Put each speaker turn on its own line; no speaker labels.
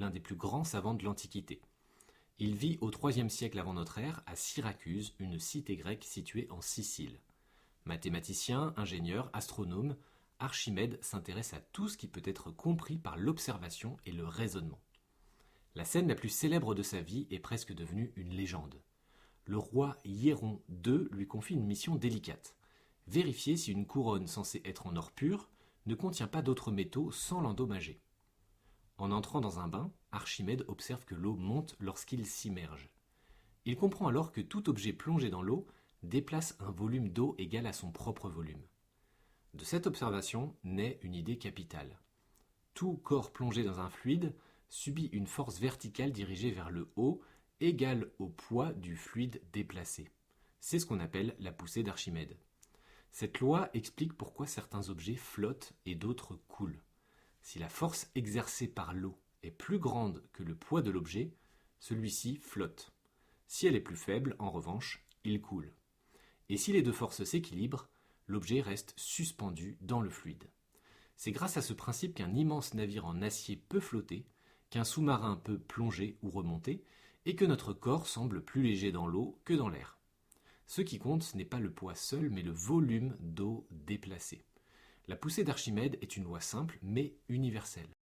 l'un des plus grands savants de l'Antiquité. Il vit au IIIe siècle avant notre ère à Syracuse, une cité grecque située en Sicile. Mathématicien, ingénieur, astronome, Archimède s'intéresse à tout ce qui peut être compris par l'observation et le raisonnement. La scène la plus célèbre de sa vie est presque devenue une légende. Le roi Hiéron II lui confie une mission délicate. Vérifier si une couronne censée être en or pur ne contient pas d'autres métaux sans l'endommager. En entrant dans un bain, Archimède observe que l'eau monte lorsqu'il s'immerge. Il comprend alors que tout objet plongé dans l'eau déplace un volume d'eau égal à son propre volume. De cette observation naît une idée capitale. Tout corps plongé dans un fluide subit une force verticale dirigée vers le haut égale au poids du fluide déplacé. C'est ce qu'on appelle la poussée d'Archimède. Cette loi explique pourquoi certains objets flottent et d'autres coulent. Si la force exercée par l'eau est plus grande que le poids de l'objet, celui-ci flotte. Si elle est plus faible, en revanche, il coule. Et si les deux forces s'équilibrent, l'objet reste suspendu dans le fluide. C'est grâce à ce principe qu'un immense navire en acier peut flotter, qu'un sous-marin peut plonger ou remonter, et que notre corps semble plus léger dans l'eau que dans l'air. Ce qui compte, ce n'est pas le poids seul, mais le volume d'eau déplacé. La poussée d'Archimède est une loi simple, mais universelle.